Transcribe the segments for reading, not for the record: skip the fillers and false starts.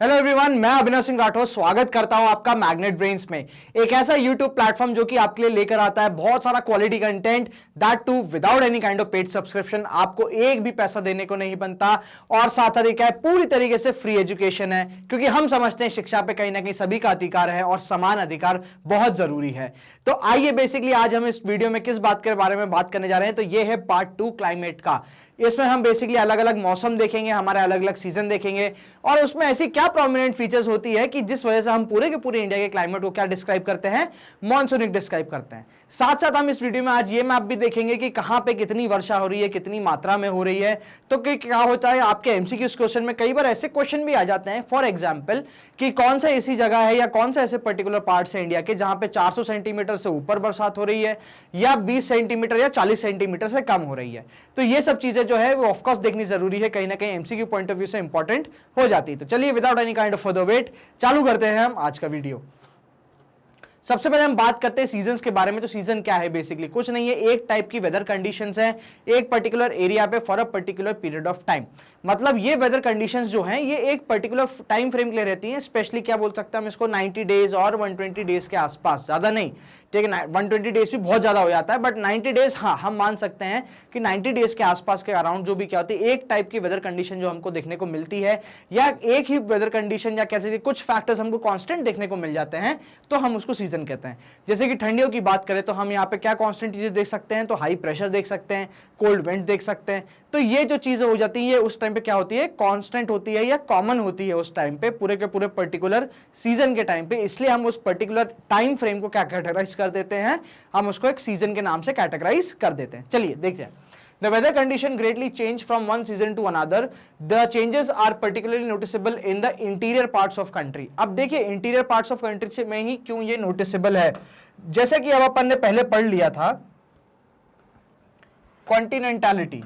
Hello everyone, मैं अभिनव सिंह राठौर स्वागत करता हूं आपका मैग्नेट ब्रेन्स में। एक ऐसा यूट्यूब प्लेटफॉर्म जो कि आपके लिए लेकर आता है बहुत सारा quality content, that too without any kind of paid subscription. आपको एक भी पैसा देने को नहीं बनता और साथ साथ क्या है, पूरी तरीके से फ्री एजुकेशन है, क्योंकि हम समझते हैं शिक्षा पे कहीं ना कहीं सभी का अधिकार है और समान अधिकार बहुत जरूरी है। तो आइए बेसिकली आज हम इस वीडियो में किस बात के बारे में बात करने जा रहे हैं, तो ये है पार्ट 2 क्लाइमेट का। इसमें हम बेसिकली अलग अलग मौसम देखेंगे, हमारे अलग अलग सीजन देखेंगे और उसमें ऐसी क्या प्रोमिनेंट फीचर्स होती है कि जिस वजह से हम पूरे के पूरे इंडिया के क्लाइमेट को क्या डिस्क्राइब करते हैं, मॉनसूनिक डिस्क्राइब करते हैं। साथ साथ हम इस वीडियो में आज ये मैप भी देखेंगे कि कहां पे कितनी वर्षा हो रही है, कितनी मात्रा में हो रही है। तो क्या होता है, आपके एमसीक्यू क्वेश्चन में कई बार ऐसे क्वेश्चन भी आ जाते हैं, फॉर एग्जाम्पल कि कौन सा ऐसी जगह है या कौन सा ऐसे पर्टिकुलर पार्ट है इंडिया के जहां पे 400 सेंटीमीटर से ऊपर बरसात हो रही है या 20 सेंटीमीटर या 40 सेंटीमीटर से कम हो रही है। तो ये सब चीजें जो है वो ऑफकोर्स देखनी जरूरी है, कहीं ना कहीं एमसीक्यू पॉइंट ऑफ व्यू से इंपॉर्टेंट हो जाती है। तो चलिए without any kind of further wait चालू करते हैं हम आज का वीडियो। सबसे पहले हम बात करते हैं सीजन्स के बारे में। तो सीजन क्या है, बेसिकली कुछ नहीं है, एक टाइप की वेदर कंडीशंस है एक पर्टिकुलर एरिया पे for a particular period of time. मतलब ये वेदर कंडीशंस जो हैं ये एक पर्टिकुलर टाइम फ्रेम के लिए रहती हैं, स्पेशली क्या बोल सकते हैं हम इसको, 90 डेज और 120 डेज के आसपास, ज्यादा नहीं, ठीक है। 120 डेज भी बहुत ज्यादा हो जाता है, बट 90 डेज हाँ हम मान सकते हैं कि 90 डेज के आसपास के अराउंड जो भी क्या होती है, एक टाइप की वेदर कंडीशन जो हमको देखने को मिलती है, या एक ही वेदर कंडीशन या कैसे कुछ फैक्टर्स हमको कांस्टेंट देखने को मिल जाते हैं, तो हम उसको सीजन कहते हैं। जैसे कि ठंडियों की बात करें तो हम यहाँ पे क्या कांस्टेंट चीजें देख सकते हैं, तो हाई प्रेशर देख सकते हैं, कोल्ड विंड देख सकते हैं। तो ये जो चीजें हो जाती है उस टाइम पे क्या होती है, कांस्टेंट होती है या कॉमन होती है उस टाइम पे, पूरे के पूरे पर्टिकुलर सीजन के टाइम पे। इसलिए हम उस पर्टिकुलर टाइम फ्रेम को क्या कैटेगराइज कर देते हैं, हम उसको एक सीजन के नाम से कैटेगराइज कर देते हैं। चलिए देखते हैं। The weather condition greatly change from one season to another. The changes are particularly noticeable in the interior parts of country. अब देखिए इंटीरियर पार्ट्स ऑफ कंट्री में ही क्यों ये नोटिसेबल है। जैसे कि अब अपन ने पहले पढ़ लिया था कॉन्टिनेंटैलिटी,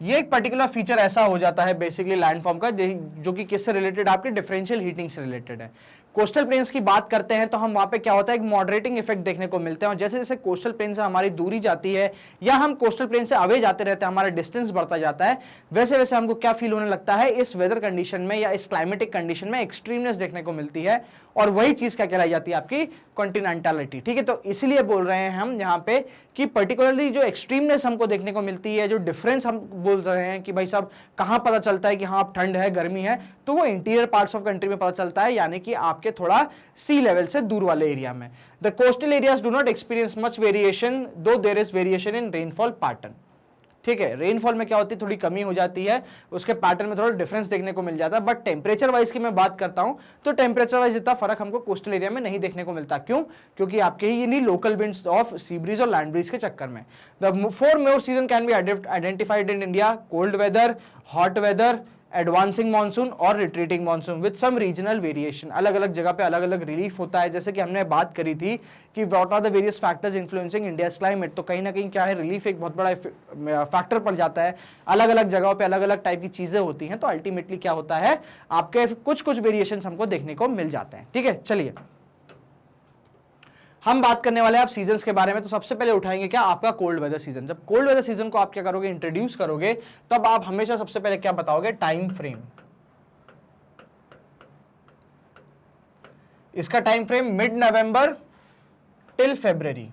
ये एक पर्टिकुलर फीचर ऐसा हो जाता है बेसिकली लैंडफॉर्म का, जो कि किससे रिलेटेड, आपके डिफरेंशियल हीटिंग से रिलेटेड है। कोस्टल प्लेन्स की बात करते हैं तो हम वहां पे क्या होता है, एक मॉडरेटिंग इफेक्ट देखने को मिलते हैं, और जैसे जैसे कोस्टल प्लेन से हमारी दूरी जाती है या हम कोस्टल प्लेन से अवे जाते रहते हैं, हमारा डिस्टेंस बढ़ता जाता है, वैसे वैसे हमको क्या फील होने लगता है, इस वेदर कंडीशन में या इस क्लाइमेटिक कंडीशन में एक्सट्रीमनेस देखने को मिलती है, और वही चीज क्या कहलाई जाती है, आपकी कॉन्टिनेंटलिटी। ठीक है, तो इसलिए बोल रहे हैं हम यहाँ पे कि पर्टिकुलरली जो एक्सट्रीमनेस हमको देखने को मिलती है, जो डिफरेंस हम बोल रहे हैं कि भाई साहब कहां पता चलता है कि हाँ ठंड है गर्मी है, तो वो इंटीरियर पार्ट्स ऑफ कंट्री में पता चलता है, यानी कि आपके थोड़ा सी लेवल से दूर वाले एरिया में। The coastal areas do not experience much variation, though there is variation in rainfall pattern. ठीक है, रेनफॉल में क्या होती है, थोड़ी कमी हो जाती है, उसके पैटर्न में थोड़ा डिफरेंस देखने को मिल जाता है, बट टेम्परेचर वाइज की मैं बात करता हूं तो टेम्परेचर वाइज इतना फर्क हमको कोस्टल एरिया में नहीं देखने को मिलता। क्यों? क्योंकि आपके ही नहीं local winds of sea breeze और लैंड ब्रीज के चक्कर में। The 4 more season can be identified in India: cold weather, hot weather, advancing monsoon और retreating monsoon with some regional variation. अलग अलग जगह पे अलग अलग रिलीफ होता है। जैसे कि हमने बात करी थी कि what are the various factors influencing India's climate, तो कहीं ना कहीं क्या है, रिलीफ एक बहुत बड़ा फैक्टर पड़ जाता है। अलग अलग जगहों पे अलग अलग टाइप की चीजें होती हैं, तो अल्टीमेटली क्या होता है, आपके कुछ कुछ वेरिएशन हमको देखने को मिल जाते हैं। ठीक है, चलिए हम बात करने वाले हैं आप सीजन्स के बारे में। तो सबसे पहले उठाएंगे क्या, आपका कोल्ड वेदर सीजन। जब कोल्ड वेदर सीजन को आप क्या करोगे, इंट्रोड्यूस करोगे, तब आप हमेशा सबसे पहले क्या बताओगे, टाइम फ्रेम। इसका time frame mid November till February,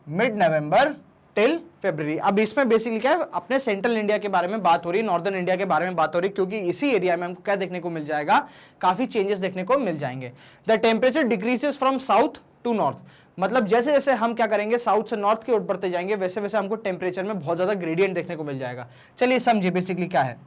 mid November till फरवरी। अब इसमें बेसिकली क्या है, अपने सेंट्रल इंडिया के बारे में बात हो रही है, नॉर्दर्न इंडिया के बारे में बात हो रही है, क्योंकि इसी एरिया में हमको क्या देखने को मिल जाएगा, काफी चेंजेस देखने को मिल जाएंगे। The temperature decreases from south to north, मतलब जैसे जैसे हम क्या करेंगे, साउथ से नॉर्थ की ओर बढ़ते जाएंगे, वैसे वैसे हमको टेम्परेचर में बहुत ज्यादा ग्रेडियंट देखने को मिल जाएगा। चलिए समझिए बेसिकली क्या है।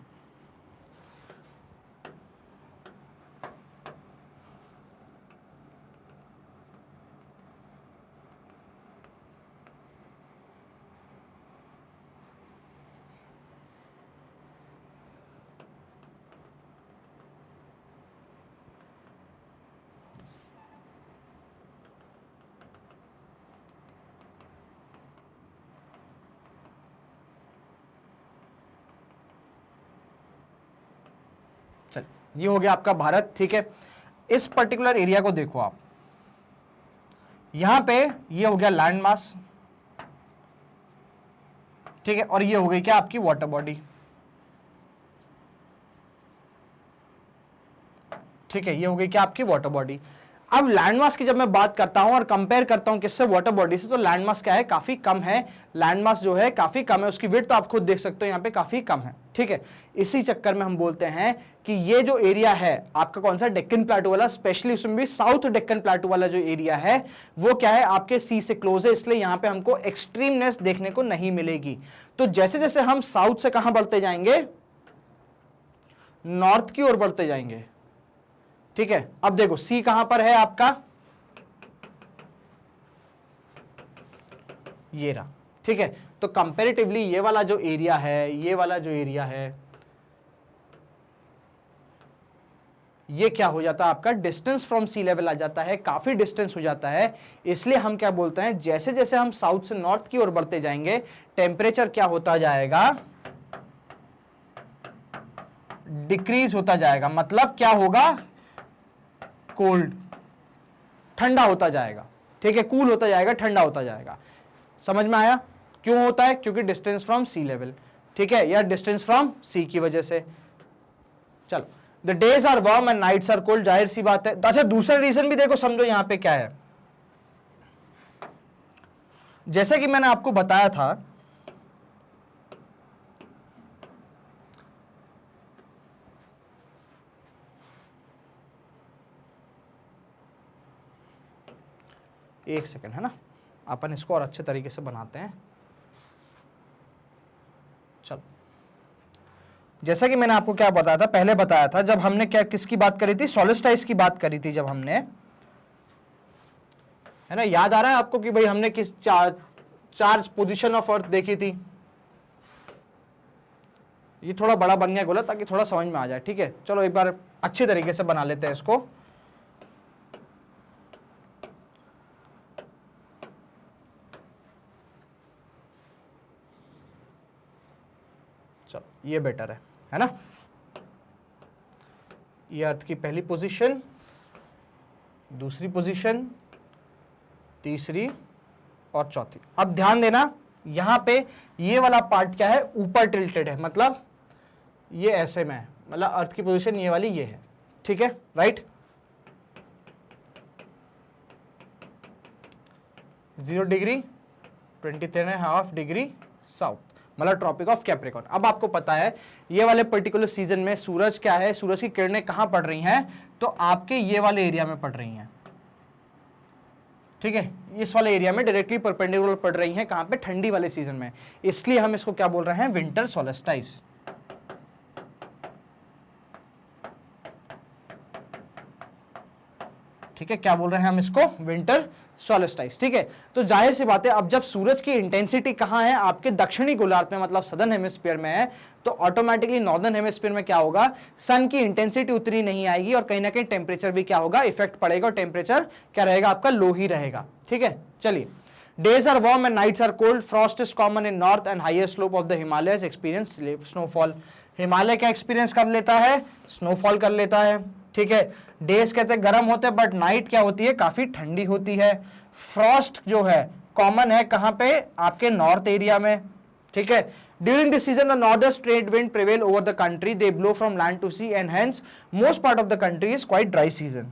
ये हो गया आपका भारत। ठीक है, इस पर्टिकुलर एरिया को देखो आप, यहां पे ये हो गया लैंड मास, ठीक है, और ये हो गई क्या आपकी वाटर बॉडी। ठीक है, ये हो गई क्या आपकी वाटर बॉडी। अब लैंड मास की जब मैं बात करता हूं और कंपेयर करता हूं किससे, वाटर बॉडी से, तो लैंड मास क्या है, काफी कम है। लैंड मास जो है काफी कम है, उसकी विड्थ तो आप खुद देख सकते हो यहाँ पे काफी कम है। ठीक है, इसी चक्कर में हम बोलते हैं कि ये जो एरिया है आपका कौन सा, डेक्कन प्लेटू वाला, स्पेशली उसमें भी साउथ डेक्कन प्लेटू वाला जो एरिया है वो क्या है, आपके सी से क्लोज है, इसलिए यहां पे हमको एक्सट्रीमनेस देखने को नहीं मिलेगी। तो जैसे जैसे हम साउथ से कहां बढ़ते जाएंगे, नॉर्थ की ओर बढ़ते जाएंगे। ठीक है, अब देखो सी कहां पर है आपका, ये रहा। ठीक है, तो कंपैरेटिवली ये वाला जो एरिया है, ये वाला जो एरिया है, ये क्या हो जाता है आपका, डिस्टेंस फ्रॉम सी लेवल आ जाता है, काफी डिस्टेंस हो जाता है। इसलिए हम क्या बोलते हैं, जैसे जैसे हम साउथ से नॉर्थ की ओर बढ़ते जाएंगे टेम्परेचर क्या होता जाएगा, डिक्रीज होता जाएगा। मतलब क्या होगा, कोल्ड, ठंडा होता जाएगा। ठीक है, कूल होता जाएगा, ठंडा होता जाएगा। समझ में आया क्यों होता है, क्योंकि डिस्टेंस फ्रॉम सी लेवल। ठीक है, या डिस्टेंस फ्रॉम सी की वजह से। चलो, the days are warm and nights are cold, जाहिर सी बात है। अच्छा, दूसरा रीजन भी देखो, समझो यहां पे क्या है। जैसे कि मैंने आपको बताया था, एक सेकंड है ना, अपन इसको और अच्छे तरीके से बनाते हैं। चलो, जैसा कि मैंने आपको क्या बताया था, पहले बताया था, जब हमने क्या किसकी बात करी थी, सोलिस्टाइस की बात करी थी, जब हमने, है ना, याद आ रहा है आपको कि भाई हमने किस चार्ज पोजीशन ऑफ अर्थ देखी थी। ये थोड़ा बड़ा बन गया गोला ताकि थोड़ा समझ में आ जाए। ठीक है, चलो एक बार अच्छे तरीके से बना लेते हैं इसको। चलो, ये बेटर है ना। ये अर्थ की पहली पोजीशन, दूसरी पोजीशन, तीसरी और चौथी। अब ध्यान देना, यहां पे ये वाला पार्ट क्या है, ऊपर टिल्टेड है, मतलब ये ऐसे में है, मतलब अर्थ की पोजीशन ये वाली ये है। ठीक है, राइट। 0 डिग्री 23.5 डिग्री साउथ, मतलब ट्रॉपिक ऑफ कैप्रिकॉर्न। अब आपको पता है ये वाले पर्टिकुलर सीजन में सूरज क्या है, सूरज की किरणें कहां पड़ रही हैं, तो आपके ये वाले एरिया में पड़ रही हैं। ठीक है, इस वाले एरिया में डायरेक्टली परपेंडिकुलर पड़ रही हैं, कहां पे, ठंडी वाले सीजन में। इसलिए हम इसको क्या बोल रहे हैं, विंटर सोलेस्टाइस। ठीक है, क्या बोल रहे हैं हम इसको, विंटर सोलेस्टाइस। ठीक है, तो जाहिर सी बात है, अब जब सूरज की इंटेंसिटी कहां है, आपके दक्षिणी गोलार्ध में, मतलब सदर्न हेमिस्फीयर में है, तो ऑटोमेटिकली नॉर्दर्न हेमिस्फीयर में क्या होगा, सन की इंटेंसिटी उतनी नहीं आएगी और कहीं ना कहीं टेम्परेचर भी क्या होगा, इफेक्ट पड़ेगा और टेम्परेचर क्या रहेगा आपका, लो ही रहेगा। ठीक है, चलिए, days are warm and nights are cold, frost is common in north and higher slope of the Himalayas experience snowfall. Himalaya क्या एक्सपीरियंस कर लेता है, स्नोफॉल कर लेता है। ठीक है, डेज कहते हैं गर्म होते हैं, बट नाइट क्या होती है, काफी ठंडी होती है। फ्रॉस्ट जो है कॉमन है कहां पे, आपके नॉर्थ एरिया में। ठीक है, during this season the northern trade wind prevail over the country, they blow from land to sea and hence most part of the country is quite dry season.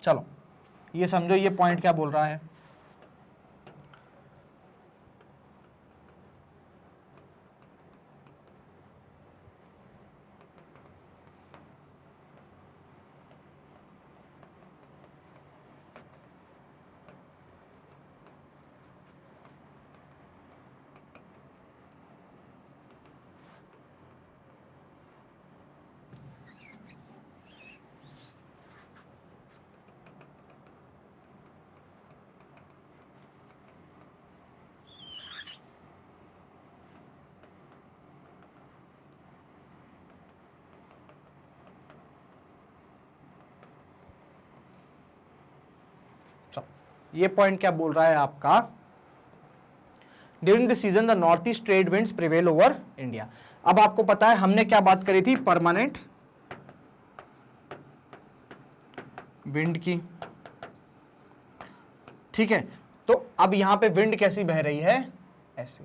चलो, ये समझो ये पॉइंट क्या बोल रहा है। ये पॉइंट क्या बोल रहा है आपका, during the season the north east trade winds prevail over India. अब आपको पता है हमने क्या बात करी थी, परमानेंट विंड की। ठीक है, तो अब यहां पे विंड कैसी बह रही है, ऐसी।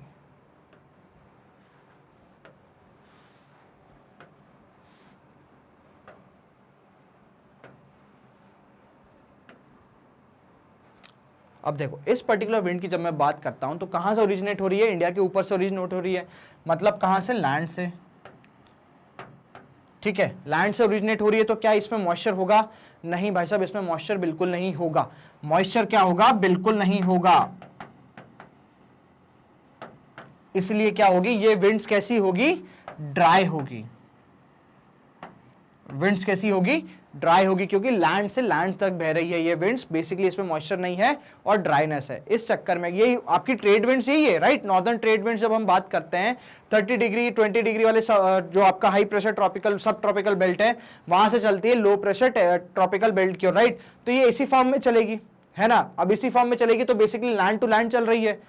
अब देखो इस पर्टिकुलर विंड की जब मैं बात करता हूं तो कहां से ओरिजिनेट हो रही है, इंडिया के ऊपर से ओरिजिनेट हो रही है, मतलब कहां से, लैंड से, ठीक है, लैंड से ओरिजिनेट हो रही है। तो क्या इसमें मॉइस्चर होगा? नहीं भाई साहब, इसमें मॉइस्चर बिल्कुल नहीं होगा। मॉइस्चर क्या होगा? बिल्कुल नहीं होगा। इसलिए क्या होगी, ये विंड्स कैसी होगी, ड्राई होगी। विंड्स कैसी होगी, ड्राई होगी, क्योंकि लैंड से लैंड तक बह रही है ये विंड्स, बेसिकली इसमें मॉइस्चर नहीं है और ड्राइनेस है। इस चक्कर में ये आपकी ट्रेड विंड्स यही है, राइट। नॉर्दर्न ट्रेड विंड्स जब हम बात करते हैं 30 डिग्री 20 डिग्री वाले जो आपका हाई प्रेशर ट्रॉपिकल सब ट्रॉपिकल बेल्ट है, वहां से चलती है लो प्रेशर ट्रॉपिकल बेल्ट की ओर, राइट। तो ये इसी फॉर्म में चलेगी, है ना। अब इसी फॉर्म में चलेगी तो बेसिकली लैंड टू लैंड चल रही है,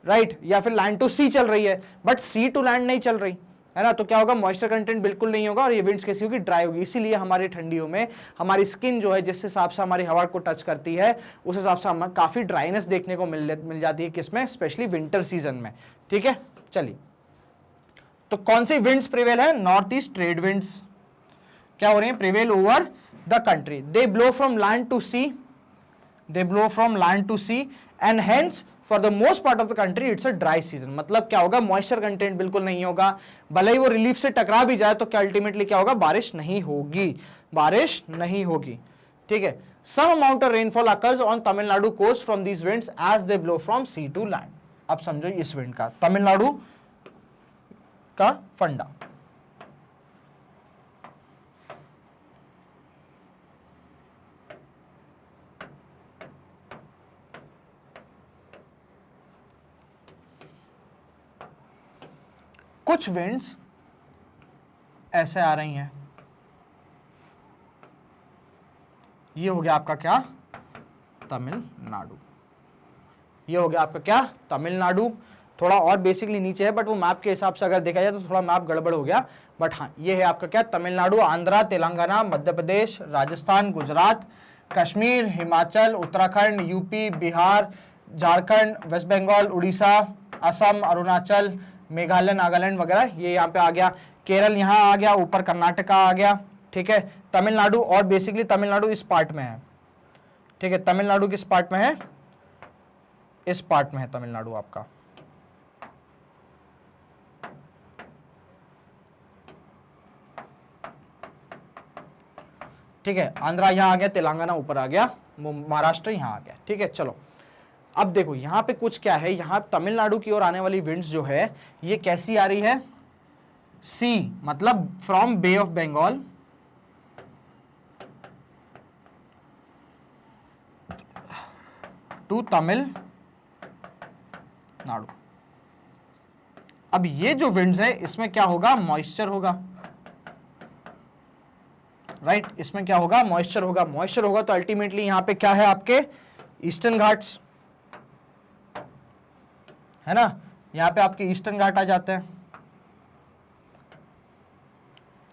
राइट, या फिर लैंड टू सी चल रही है, बट सी टू लैंड नहीं चल रही, है ना। तो क्या होगा, मॉइस्चर कंटेंट बिल्कुल नहीं होगा और ये विंड्स कैसी होगी, ड्राई होगी। इसीलिए हमारी ठंडियों में हमारी स्किन जो है जिस हिसाब से हमारी हवा को टच करती है उस हिसाब से हमें काफी ड्राइनेस देखने को मिल जाती है, किसमें, स्पेशली विंटर सीजन में, ठीक है। चलिए, तो कौन सी विंड्स प्रिवेल है, नॉर्थ ईस्ट ट्रेड विंड्स क्या हो रही है, prevail over the country. They blow from land to sea, they blow from land to sea and hence for the most part of the country it's a dry season. मतलब क्या होगा, moisture content बिल्कुल नहीं होगा, भले ही वो relief से टकरा भी जाए तो क्या अल्टीमेटली क्या होगा, बारिश नहीं होगी, बारिश नहीं होगी, ठीक है। Some amount of rainfall occurs on Tamil Nadu coast from these winds as they blow from sea to land. अब समझो इस विंड का, तमिलनाडु का फंडा, कुछ विंड्स ऐसे आ रही हैं, ये हो गया आपका क्या, तमिलनाडु, ये हो गया आपका क्या, तमिलनाडु। थोड़ा और बेसिकली नीचे है बट वो मैप के हिसाब से अगर देखा जाए तो थोड़ा मैप गड़बड़ हो गया, बट हाँ ये है आपका क्या, तमिलनाडु, आंध्रा, तेलंगाना, मध्य प्रदेश, राजस्थान, गुजरात, कश्मीर, हिमाचल, उत्तराखंड, यूपी, बिहार, झारखंड, वेस्ट बंगाल, उड़ीसा, असम, अरुणाचल, मेघालय, नागालैंड वगैरह, ये यहाँ पे आ गया। केरल यहाँ आ गया, ऊपर कर्नाटका आ गया, ठीक है। तमिलनाडु, और बेसिकली तमिलनाडु इस पार्ट में है, ठीक है। तमिलनाडु किस पार्ट में है, इस पार्ट में है तमिलनाडु आपका, ठीक है। आंध्रा यहाँ आ गया, तेलंगाना ऊपर आ गया, महाराष्ट्र यहाँ आ गया, ठीक है। चलो अब देखो यहाँ पे कुछ क्या है, यहाँ तमिलनाडु की ओर आने वाली विंड्स जो है ये कैसी आ रही है, सी, मतलब from bay of Bengal to Tamil Nadu. अब ये जो विंड्स है इसमें क्या होगा, मॉइस्चर होगा, राइट, इसमें क्या होगा, मॉइस्चर होगा। मॉइस्चर होगा तो अल्टीमेटली यहां पे क्या है, आपके ईस्टर्न घाट्स, है ना, यहां पे आपके ईस्टर्न घाट आ जाते हैं,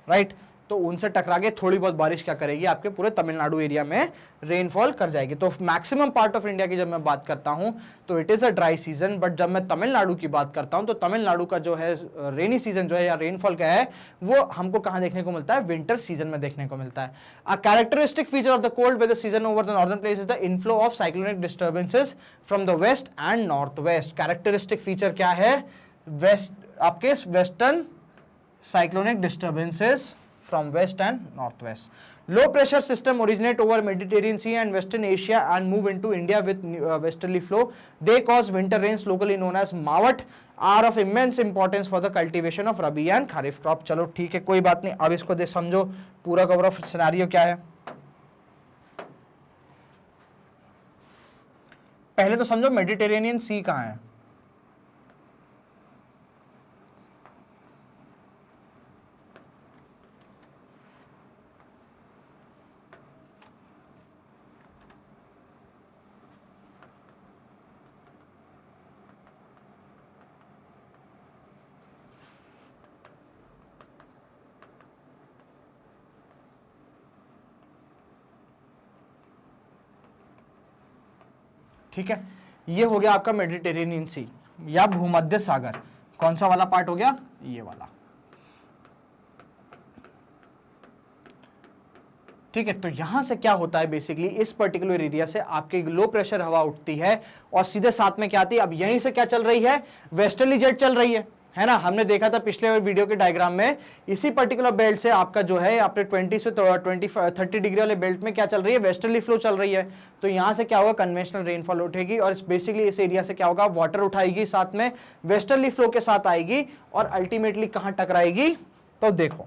राइट। तो उनसे टकरा के थोड़ी बहुत बारिश क्या करेगी, आपके पूरे तमिलनाडु एरिया में रेनफॉल कर जाएगी। तो मैक्सिमम पार्ट ऑफ इंडिया की जब मैं बात करता हूं तो it is a dry season, but जब मैं तमिलनाडु की बात करता हूं तो तमिलनाडु का जो है रेनी सीजन जो है या रेनफॉल का है वो हमको कहां देखने को मिलता है, विंटर सीजन में देखने को मिलता है। A characteristic feature of the cold weather season over the northern places is the inflow of cyclonic disturbances from the west and north west. Characteristic feature क्या है, वेस्ट, आपके western cyclonic disturbances from west and northwest. Low pressure system originate over Mediterranean Sea and Western Asia and move into India with westerly flow. They cause winter rains locally known as Mawat are of immense importance for the cultivation of Rabi and Kharif crop. चलो ठीक है, कोई बात नहीं। अब इसको दे समझो पूरा कवर ऑफ सिनेरियो क्या है। पहले तो समझो मेडिटेरेनियन सी कहाँ है, ठीक है। ये हो गया आपका मेडिटेरेनियन सी या भूमध्य सागर। कौन सा वाला पार्ट हो गया, ये वाला। ठीक है, तो यहां से क्या होता है बेसिकली, इस पर्टिकुलर एरिया से आपकी लो प्रेशर हवा उठती है और सीधे साथ में क्या आती है, अब यहीं से क्या चल रही है, वेस्टर्ली जेट चल रही है ना। हमने देखा था पिछले वीडियो के डायग्राम में, इसी पर्टिकुलर बेल्ट से आपका जो है आपने 20 से 30 डिग्री वाले बेल्ट में क्या चल रही है, वेस्टर्ली फ्लो चल रही है। तो यहां से क्या होगा, कन्वेंशनल रेनफॉल उठेगी और बेसिकली इस एरिया से क्या होगा, वाटर उठाएगी, साथ में वेस्टर्ली फ्लो के साथ आएगी और अल्टीमेटली कहां टकराएगी, तो देखो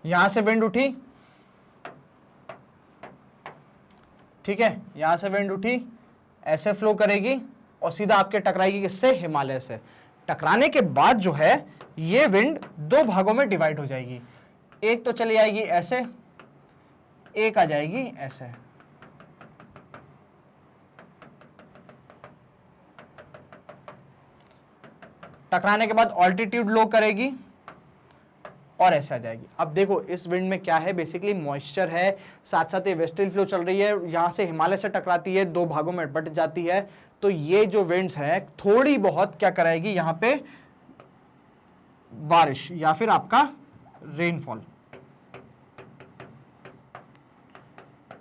यहां से विंड उठी, ठीक है, यहां से विंड उठी, ऐसे फ्लो करेगी और सीधा आपके टकराएगी किससे, हिमालय से। टकराने के बाद जो है ये विंड दो भागों में डिवाइड हो जाएगी, एक तो चली जाएगी ऐसे, एक आ जाएगी ऐसे। टकराने के बाद ऑल्टीट्यूड लो करेगी और ऐसे आ जाएगी। अब देखो इस विंड में क्या है, बेसिकली मॉइस्चर है, साथ साथ ये वेस्टर्ली फ्लो चल रही है, यहां से हिमालय से टकराती है, दो भागों में बट जाती है। तो ये जो विंड्स है थोड़ी बहुत क्या कराएगी, यहां पे बारिश या फिर आपका रेनफॉल,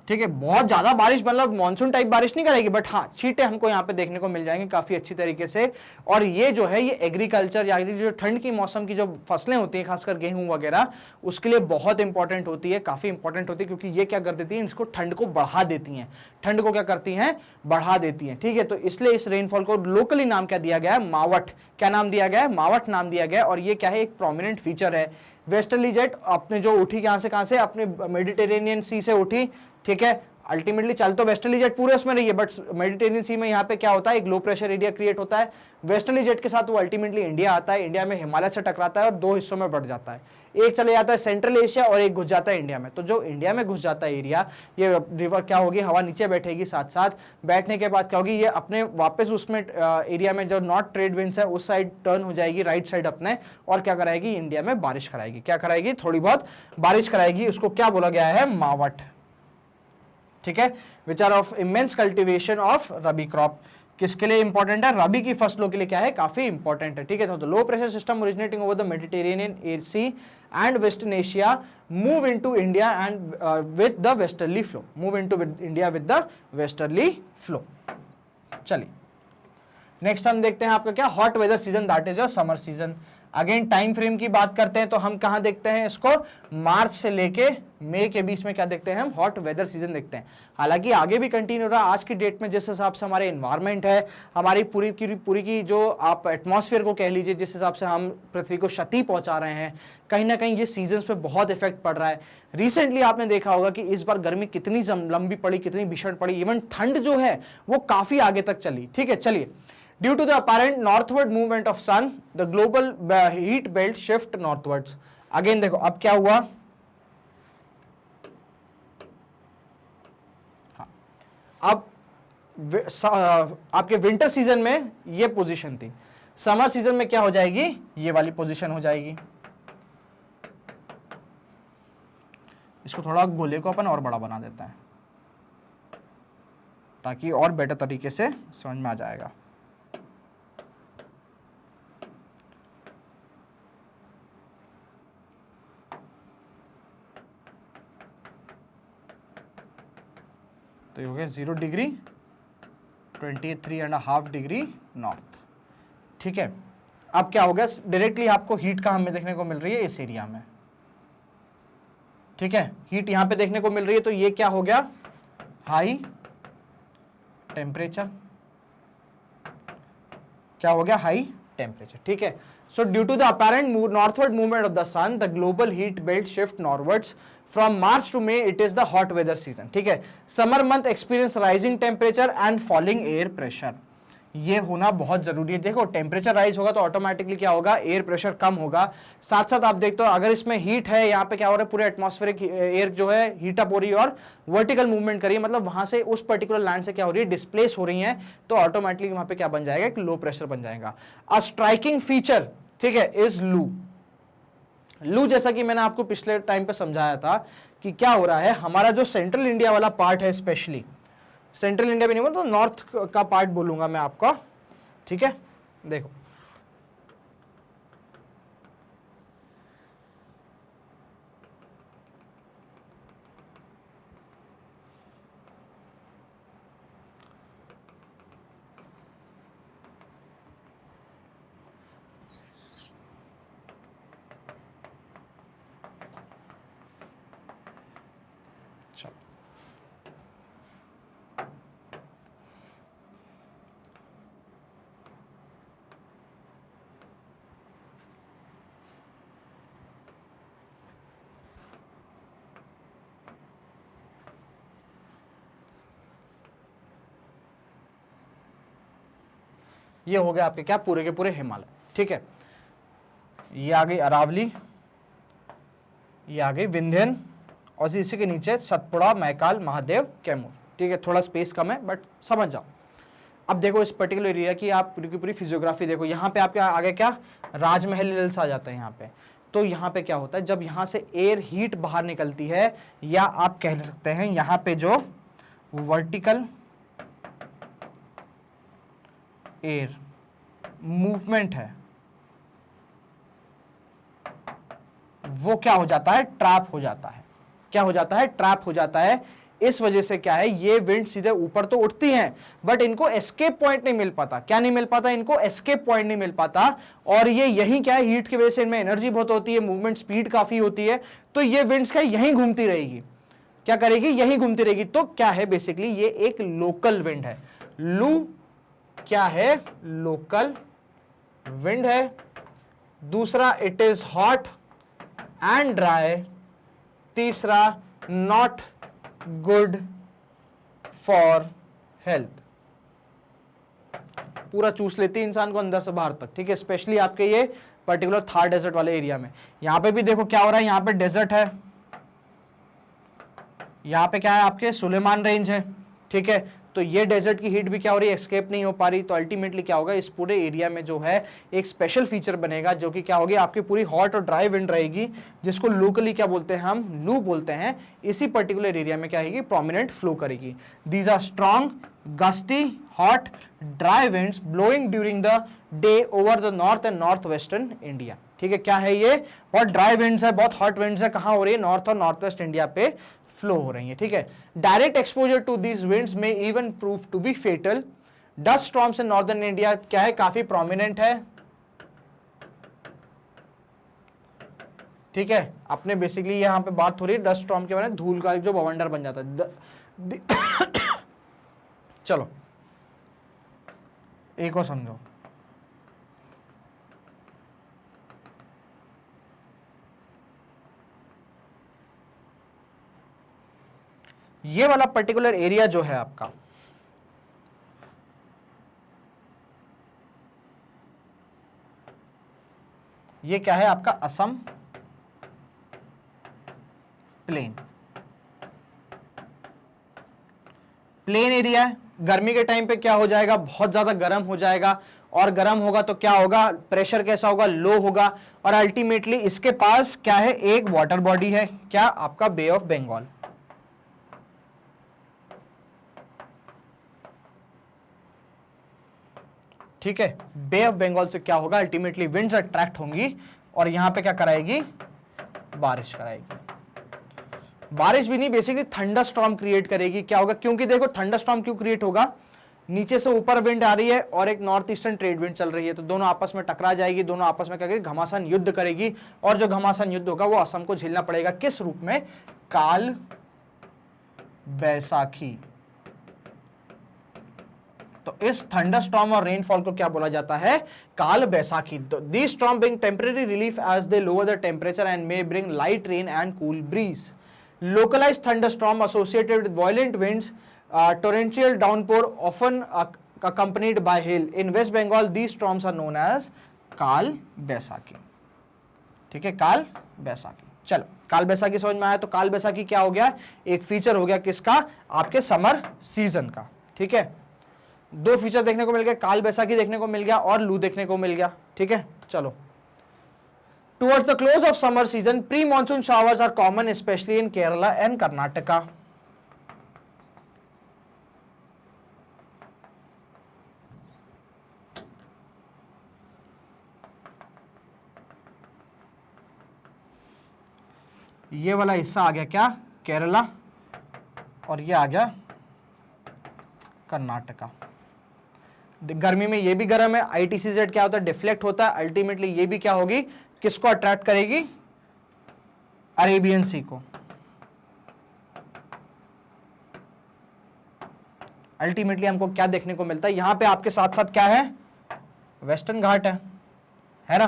ठीक है। बहुत ज्यादा बारिश मतलब मानसून टाइप बारिश नहीं करेगी, बट हाँ छींटे हमको यहाँ पे देखने को मिल जाएंगे काफी अच्छी तरीके से। और ये जो है ये एग्रीकल्चर या जो ठंड की मौसम की जो फसलें होती हैं, खासकर गेहूं वगैरह, उसके लिए बहुत इंपॉर्टेंट होती है, काफी इंपॉर्टेंट होती है, क्योंकि ये क्या कर देती है, इसको ठंड को बढ़ा देती हैं, ठंड को क्या करती हैं, बढ़ा देती हैं, ठीक है। तो इसलिए इस रेनफॉल को लोकली नाम क्या दिया गया है, मावट। क्या नाम दिया गया है, मावट नाम दिया गया है। और ये क्या है, एक प्रोमिनेंट फीचर है। वेस्टर्ली जेट अपने जो उठी कहां से अपने मेडिटेरेनियन सी से उठी, ठीक है। अल्टीमेटली चल तो वेस्टर्ली जेट पूरे उसमें रही है, बट मेडिटेरेनियन सी में यहाँ पे क्या होता है, एक लो प्रेशर एरिया क्रिएट होता है। वेस्टर्ली जेट के साथ वो अल्टीमेटली इंडिया आता है, इंडिया में हिमालय से टकराता है और दो हिस्सों में बढ़ जाता है, एक चले जाता है सेंट्रल एशिया और एक घुस जाता है इंडिया में। तो जो इंडिया में घुस जाता है एरिया, ये रिवर क्या होगी, हवा नीचे बैठेगी, साथ साथ बैठने के बाद क्या होगी, ये अपने वापस उसमें एरिया में जो नॉर्थ ट्रेड विंड्स है उस साइड टर्न हो जाएगी, राइट साइड अपने, और क्या कराएगी, इंडिया में बारिश कराएगी। क्या कराएगी, थोड़ी बहुत बारिश कराएगी। उसको क्या बोला गया है, मावट, ठीक है। Which are of immense cultivation of rabi crop. किसके लिए इंपॉर्टेंट है, रबी की फसलों के लिए क्या है, काफी इंपॉर्टेंट है, ठीक है। तो low pressure system originating over the Mediterranean sea and western Asia move into India and with the westerly flow, move into India with the westerly flow. चलिए नेक्स्ट हम देखते हैं आपका क्या, hot weather season, that is your summer season. Again time frame की बात करते हैं तो हम कहां देखते हैं इसको, मार्च से लेके मई के बीच में क्या देखते हैं हम, हॉट वेदर सीजन देखते हैं। हालांकि आगे भी कंटिन्यू रहा, आज की डेट में जिस हिसाब से हमारे एनवायरनमेंट है, हमारी पूरी की जो आप एटमॉस्फेयर को कह लीजिए, जिस हिसाब से हम पृथ्वी को क्षति पहुंचा रहे हैं, कहीं ना कहीं ये सीजन्स पे बहुत इफेक्ट पड़ रहा है। रिसेंटली आपने देखा होगा कि इस बार गर्मी कितनी लंबी पड़ी, कितनी भीषण पड़ी, इवन ठंड जो है वो काफी आगे तक चली, ठीक है। चलिए, due to the apparent northward movement of sun, the global heat belt shift northwards. Again देखो अब क्या हुआ, अब आपके विंटर सीजन में ये पोजीशन थी, समर सीजन में क्या हो जाएगी, ये वाली पोजीशन हो जाएगी। इसको थोड़ा गोले को अपन और बड़ा बना देता है ताकि और बेटर तरीके से समझ में आ जाएगा। तो ये हो गया 0 डिग्री 23.5 डिग्री नॉर्थ, ठीक है। अब क्या हो गया, डायरेक्टली आपको हीट का हमें देखने को मिल रही है इस एरिया में, ठीक है। हीट यहां पे देखने को मिल रही है, तो ये क्या हो गया, हाई टेम्परेचर, क्या हो गया, हाई टेम्परेचर, ठीक है। So due to the apparent northward movement of the sun, the global heat belt shift northwards. From March to May, it is the hot weather season, ठीक है। Summer month experience rising temperature and falling air pressure. ये होना बहुत जरूरी है। देखो temperature rise होगा तो ऑटोमेटिकली क्या होगा, एयर प्रेशर कम होगा। साथ साथ आप देखते हो अगर इसमें हीट है, यहाँ पे क्या हो रहा है, पूरे एटमॉस्फेरिक एयर जो है हीट अप हो रही है और वर्टिकल मूवमेंट करी है, मतलब वहां से उस पर्टिकुलर लैंड से क्या हो रही है, डिस्प्लेस हो रही है, तो ऑटोमेटिकली वहां पे क्या बन जाएगा, एक लो प्रेशर बन जाएगा। अ स्ट्राइकिंग फीचर, ठीक है, इज लू। लू जैसा कि मैंने आपको पिछले टाइम पे समझाया था कि क्या हो रहा है, हमारा जो सेंट्रल इंडिया वाला पार्ट है, स्पेशली सेंट्रल इंडिया भी नहीं बोलूं तो नॉर्थ का पार्ट बोलूंगा मैं आपका, ठीक है। देखो ये हो गया आपके क्या, पूरे के पूरे हिमालय, ठीक है। ये आ गई अरावली, ये आ गई विंध्यन, और इसी के नीचे सतपुड़ा, मैकाल, महादेव, कैमूर, ठीक है। थोड़ा स्पेस कम है बट समझ जाओ। अब देखो इस पर्टिकुलर एरिया की आप पूरी की पूरी फिजियोग्राफी देखो। यहाँ पे आपके आगे क्या, राजमहल हिल्स आ जाता है यहाँ पे। तो यहाँ पे क्या होता है, जब यहाँ से एयर हीट बाहर निकलती है, या आप कह सकते हैं यहाँ पे जो वर्टिकल एयर मूवमेंट है वो क्या हो जाता है, ट्रैप हो जाता है। क्या हो जाता है, ट्रैप हो जाता है। इस वजह से क्या है, ये विंड सीधे ऊपर तो उठती हैं बट इनको एस्केप पॉइंट नहीं मिल पाता। क्या नहीं मिल पाता, इनको एस्केप पॉइंट नहीं मिल पाता। और ये यही क्या है, हीट की वजह से इनमें एनर्जी बहुत होती है, मूवमेंट स्पीड काफी होती है, तो ये विंड्स क्या यहीं घूमती रहेगी। क्या करेगी, यहीं घूमती रहेगी। तो क्या है, बेसिकली ये एक लोकल विंड है। लू क्या है, लोकल विंड है। दूसरा, it is hot and dry. तीसरा, नॉट गुड फॉर हेल्थ। पूरा चूस लेती है इंसान को अंदर से बाहर तक, ठीक है। स्पेशली आपके ये पर्टिकुलर थार डेजर्ट वाले एरिया में। यहां पे भी देखो क्या हो रहा है, यहां पे डेजर्ट है, यहां पे क्या है, आपके सुलेमान रेंज है, ठीक है। तो ये डेजर्ट की हीट भी क्या हो रही है, एस्केप नहीं हो पा रही। तो अल्टीमेटली क्या होगा, इस पूरे एरिया में जो है एक स्पेशल फीचर बनेगा, जो कि क्या होगी, आपकी पूरी हॉट और ड्राई विंड रहेगी, जिसको लोकली क्या बोलते हैं, हम लू बोलते हैं। इसी पर्टिकुलर एरिया में क्या है, प्रोमिनेंट फ्लो करेगी। These are strong, gusty, hot, dry winds blowing during the day over the north and north western India, ठीक है। क्या है ये, बहुत ड्राई विंड्स है, बहुत हॉट विंड्स है, कहां हो रही है, नॉर्थ और नॉर्थ वेस्ट इंडिया पे फ्लो हो रही है, ठीक है। Direct exposure to these winds में even prove to be fatal. Dust storms in northern India क्या है, काफी प्रोमिनेंट है, ठीक है। अपने बेसिकली यहां पे बात हो रही है डस्ट स्टॉर्म के बारे में, धूल का जो बवंडर बन जाता है। चलो एक और समझो, ये वाला पर्टिकुलर एरिया जो है आपका, ये क्या है आपका, असम प्लेन। प्लेन एरिया है। गर्मी के टाइम पे क्या हो जाएगा, बहुत ज्यादा गर्म हो जाएगा, और गर्म होगा तो क्या होगा, प्रेशर कैसा होगा, लो होगा। और अल्टीमेटली इसके पास क्या है, एक वाटर बॉडी है, क्या आपका, बे ऑफ बंगाल, ठीक है। बे ऑफ बंगाल से क्या होगा, अल्टीमेटली विंड्स अट्रैक्ट होंगी और यहां पे क्या कराएगी, बारिश कराएगी। बारिश भी नहीं, बेसिकली थंडर स्टॉर्म क्रिएट करेगी। क्या होगा, क्योंकि देखो थंडर स्टॉर्म क्यों क्रिएट होगा, नीचे से ऊपर विंड आ रही है और एक नॉर्थ ईस्टर्न ट्रेड विंड चल रही है, तो दोनों आपस में टकरा जाएगी, दोनों आपस में क्या करेगी, घमासान युद्ध करेगी। और जो घमासान युद्ध होगा वो असम को झेलना पड़ेगा, किस रूप में, काल बैसाखी। तो इस थंडर स्टॉर्म और रेनफॉल को क्या बोला जाता है, Kal Baisakhi. This storm bring temporary relief as they lower the temperature and may bring light rain and cool breeze. Localized thunderstorm associated with violent winds, torrential downpour often accompanied by hail. In West Bengal, these storms are known as काल बैसाखी. ठीक है, काल बैसाखी. चलो, काल बैसाखी समझ में आया. तो काल बैसाखी क्या हो गया? एक फीचर हो गया किसका? आपके समर सीजन का. ठीक है, दो फीचर देखने को मिल गए, काल बैसाखी देखने को मिल गया और लू देखने को मिल गया. ठीक है, चलो. Towards the close of summer season, pre-monsoon showers are common, especially in Kerala and Karnataka. ये वाला हिस्सा आ गया क्या? केरला, और ये आ गया कर्नाटका. गर्मी में ये भी गर्म है. ITCZ क्या होता है? डिफ्लेक्ट होता है. अल्टीमेटली ये भी क्या होगी? किसको अट्रैक्ट करेगी? अरेबियन सी को. अल्टीमेटली हमको क्या देखने को मिलता है? यहां पे आपके साथ साथ क्या है? वेस्टर्न घाट है ना?